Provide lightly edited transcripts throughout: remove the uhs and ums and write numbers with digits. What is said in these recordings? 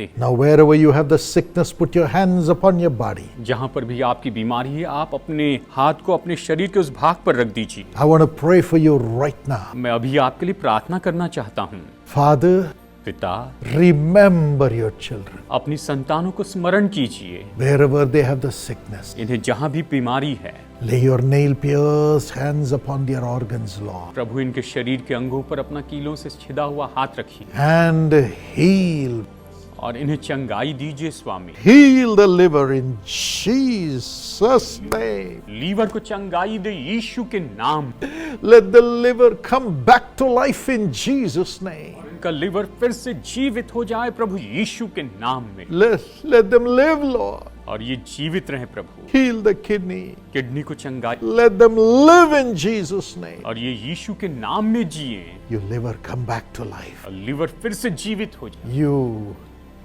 Now, wherever you have the sickness, put your hands upon your body. जहाँ पर भी आपकी बीमारी है, आप अपने हाथ को अपने शरीर के उस भाग पर रख दीजिए। I want to pray for you right now. मैं अभी आपके लिए प्रार्थना करना चाहता हूँ। Father, पिता, remember your children. अपनी संतानों को स्मरण कीजिए, Wherever they have the sickness, इन्हें जहाँ भी बीमारी है। lay your nail-pierced hands upon their organs, Lord, प्रभु इनके शरीर के अंगों पर अपना कीलों से छिदा हुआ हाथ रखिए and heal. और इन्हें चंगाई दीजिए स्वामी। Heal the liver in Jesus' name. Liver को चंगाई दे यीशु के नाम। Let the liver come back to life in Jesus' name. इनका लीवर फिर से जीवित हो जाए प्रभु यीशु के नाम में। Let them live, Lord. और ये जीवित रहे प्रभु। Heal the kidney. किडनी को चंगाई Let them live in Jesus' name. और ये यीशु के नाम में जिए। Your liver come back to life. और लीवर फिर से जीवित हो जाए। You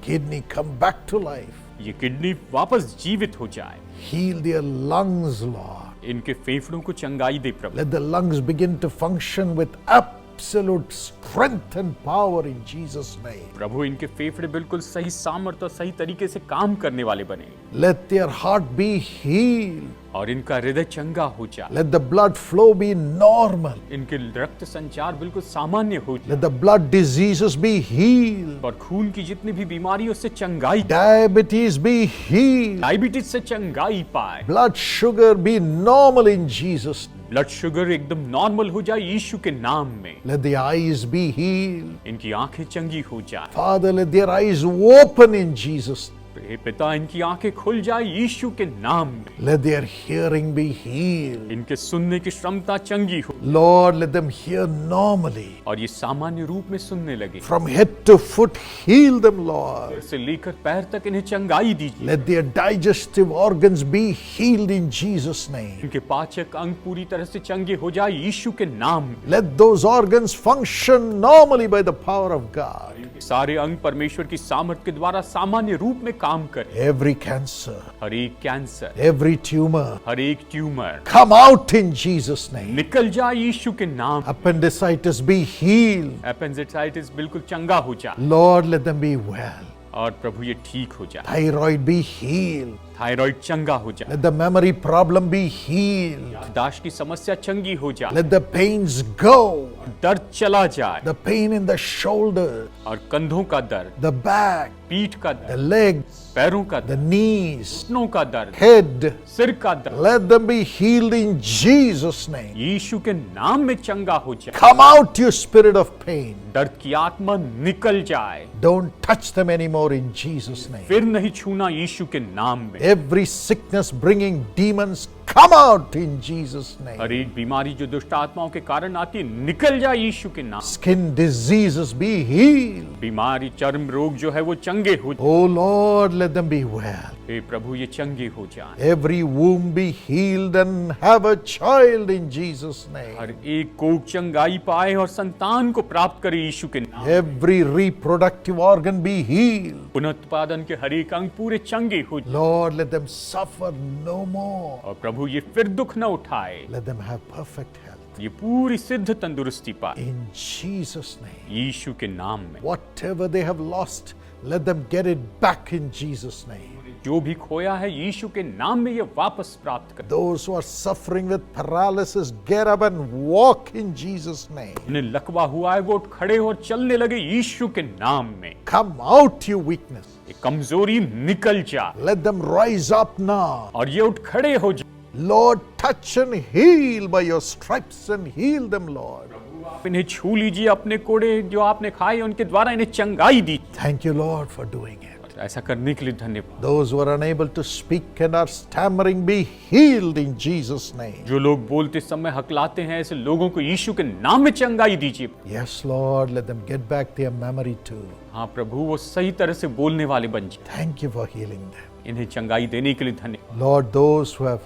kidney come back to life. ये किडनी वापस जीवित हो जाए। Heal their lungs, Lord. इनके फेफड़ों को चंगाई दे प्रभु। Let the lungs begin to function with absolute strength and power in Jesus' name. प्रभु इनके फेफड़े बिल्कुल सही सामर्थ्य और सही तरीके से काम करने वाले बने। Let their heart be healed. और इनका हृदय चंगा हो जाए। Let the blood flow be normal. इनके रक्त संचार बिल्कुल सामान्य हो जाए। Let the blood diseases be healed. और खून की जितनी भी बीमारियों से चंगाई, Diabetes be healed. डायबिटीज से चंगाई पाए। Blood sugar be normal in Jesus' name. Blood sugar एकदम नॉर्मल हो जाए यीशु के नाम में। Let the eyes be healed. इनकी आंखें चंगी हो जाए। Father, let their eyes open in Jesus' name. हे पिता, इनकी आंखें खुल जाए यीशु के नाम में। Let their hearing be healed. इनके सुनने की क्षमता चंगी हो। Lord, let them hear normally. और ये सामान्य रूप में सुनने लगे। From head to foot, heal them, Lord. सिर से लेकर पैर तक इन्हें चंगाई दीजिए। Let their digestive organs be healed in Jesus' name. इनके पाचक अंग पूरी तरह से चंगे हो जाए यीशु के नाम में। Let those organs function normally by the power of God. सारे अंग परमेश्वर की सामर्थ के द्वारा सामान्य रूप में काम करें। Every cancer, हर एक कैंसर, every tumor, हर एक tumour come out in Jesus' name. निकल जाए यीशु के नाम। Appendicitis be healed. एपेंडिसाइटिस बिल्कुल चंगा हो जाए। Lord, let them be well. और प्रभु ये ठीक हो जाए। Thyroid be healed. थायराइड चंगा हो जाए। Let the memory problem be healed. याददाश्त की समस्या चंगी हो जाए। Let the pains go. दर्द चला जाए। The pain in the shoulder, और कंधों का दर्द, the back, पीठ का the दर्द, legs, पैरों का the दर्द, knees, घुटनों का दर्द, head. सिर का दर्द, Let them be healed in Jesus' name. यीशु के नाम में चंगा हो जाए। Come out, you spirit of pain. दर्द की आत्मा निकल जाए। Don't touch them anymore in Jesus' name. फिर नहीं छूना यीशु के नाम में। Every sickness bringing demons, come out in Jesus' name. हर एक बीमारी जो दुष्ट आत्माओं के कारण आती है निकल जाए यीशु के नाम। Skin diseases be healed. बीमारी चर्म रोग जो है वो चंगे हो जाए। Oh Lord, let them be well. हे प्रभु ये चंगे हो जाए। Every womb be healed and have a child in Jesus' name. हर एक कोख चंगाई पाए और संतान को प्राप्त करे यीशु के नाम। Every reproductive organ be healed. पुनरुत्पादन के हर एक अंग पूरे चंगे हो जाए। Lord, let them suffer no more. और प्रभु ये फिर दुख न उठाए। Let them have perfect health. ये पूरी सिद्ध तंदुरुस्ती पाए In Jesus' name. यीशु के नाम में। Whatever they have lost, let them get it back in Jesus' name. जो भी खोया है यीशु के नाम में ये वापस प्राप्त कर। Those who are suffering with paralysis, get up and walk in Jesus' name. उन्हें लकवा हुआ है वो उठ खड़े और चलने लगे यीशु के नाम में। Come out, you weakness. ये कमजोरी निकल जा Let them rise up now. और ये उठ खड़े हो जा। Lord, touch and heal by your stripes and heal them, Lord. आप इन्हें छू लीजिए, अपने कोड़े जो आपने खाए उनके द्वारा इन्हें चंगाई दी। Thank you, Lord, for doing it. ऐसा करने के लिए धन्यवाद। Those who are unable to speak and are stammering be healed in Jesus' name. जो लोग बोलते समय हकलाते हैं ऐसे लोगों को यीशु के नाम में चंगाई दीजिए। Yes, Lord, let them get back their memory too. हाँ प्रभु, वो सही तरह से बोलने वाले बन जाए। Thank you for healing them. इन्हें चंगाई देने के लिए धन्यवाद। Lord, those who have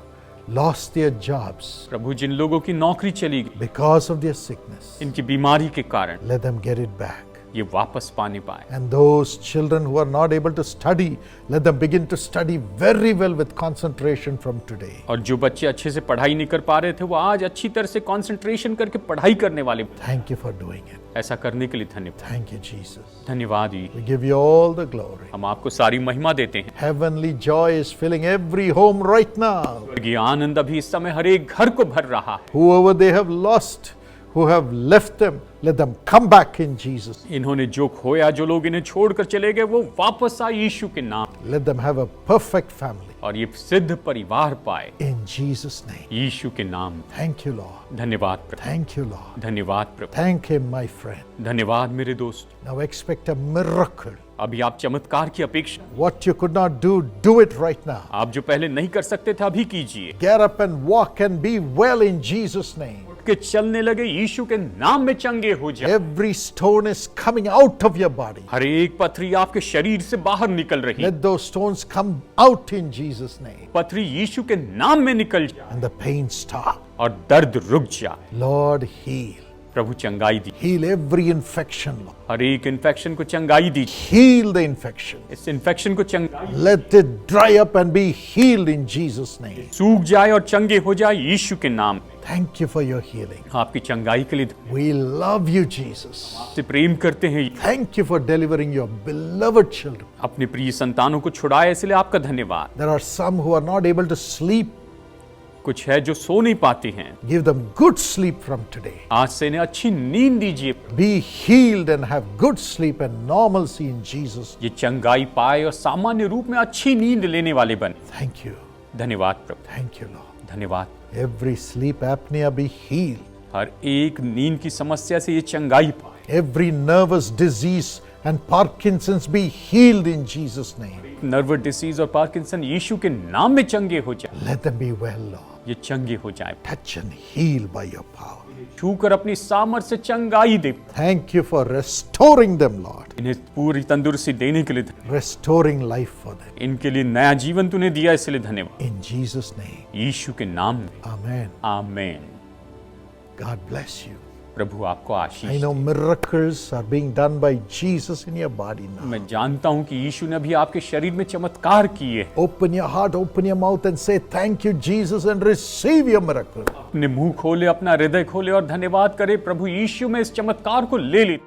lost their jobs प्रभु, जिन लोगों की नौकरी चली गई because of their sickness, इनकी बीमारी के कारण, let them get it back. ये वापस पाने पाए। And those children who are not able to study, let them begin to study very well with concentration from today. और जो बच्चे अच्छे से पढ़ाई नहीं कर पा रहे थे वो आज अच्छी तरह से कंसंट्रेशन करके पढ़ाई करने वाले। Thank you for doing it. ऐसा करने के लिए धन्यवाद। Thank you, Jesus. धन्यवाद जी, We give you all the glory. हम आपको सारी महिमा देते हैं। Heavenly joy is filling every home right now. स्वर्गीय आनंद अभी इस समय हर एक घर को भर रहा है। Whoever they have lost, who have left them, let them come back in Jesus. इन्होंने जो खोया, जो लोग इन्हें छोड़कर चले गए, वो वापस आए यीशु के नाम। Let them have a perfect family. और ये सिद्ध परिवार पाए In Jesus' name. यीशु के नाम। Thank you, Lord. धन्यवाद प्रभु, Thank you, Lord. धन्यवाद प्रभु, Thank Him, my friend. धन्यवाद मेरे दोस्त। Now expect a miracle. अभी आप चमत्कार की अपेक्षा, What you could not do, do it right now. आप जो पहले नहीं कर सकते थे अभी कीजिए। Get up and walk and be well in Jesus' name. उठ के चलने लगे, यीशु के नाम में चंगे हो जाए। Every stone is coming out of your body. हर एक पथरी आपके शरीर से बाहर निकल रही है। Let those stones come out in Jesus' name. पथरी यीशु के नाम में निकल जाए And the pain stop. और दर्द रुक जाए। Lord, heal. प्रभु चंगाई दी, Heal every infection, Lord. हर एक इन्फेक्शन को चंगाई दी, Heal the infection. इस इन्फेक्शन को चंगाई, Let it dry up and be healed in Jesus' name. सूख जाए और चंगे हो जाए यीशु के नाम। Thank you for your healing. आपकी चंगाई के लिए We love you, Jesus. से प्रेम करते हैं। Thank you for delivering your beloved children. अपने प्रिय संतानों को छुड़ाए, इसलिए आपका धन्यवाद। There are some who are not able to sleep. कुछ है जो सो नहीं पाते हैं, Give them good sleep from today. आज से इन्हें अच्छी नींद दीजिए। Be healed and have good sleep and normalcy in Jesus. ये चंगाई पाए और सामान्य रूप में अच्छी नींद लेने वाले बने। Thank you. धन्यवाद प्रभु, Thank you, Lord. धन्यवाद। Every sleep apnea be healed. हर एक नींद की समस्या से ये चंगाई पाए। Every nervous disease and Parkinson's be healed in Jesus' name. Nervous disease और पार्किंसन यीशु के नाम में चंगे हो जाए। Let them be well, Lord. ये चंगे हो जाए, Touch and heal by your power. छूकर अपनी सामर्थ से चंगाई दे। Thank you for restoring them, Lord. इन्हें पूरी तंदुरुस्ती देने के लिए Restoring life for them. इनके लिए नया जीवन तूने दिया, इसलिए धन्यवाद। In Jesus' name. यीशु के नाम में Amen. Amen. God bless you. प्रभु आपको I Ashish. know miracles are being done by Jesus in your body now. मैं जानता हूं कि यीशु ने भी आपके शरीर में चमत्कार किए। Open your heart, open your mouth and say thank you, Jesus, and receive your miracle. अपने मुंह खोले, अपना हृदय खोले और धन्यवाद करे। प्रभु यीशु में इस चमत्कार को ले ले।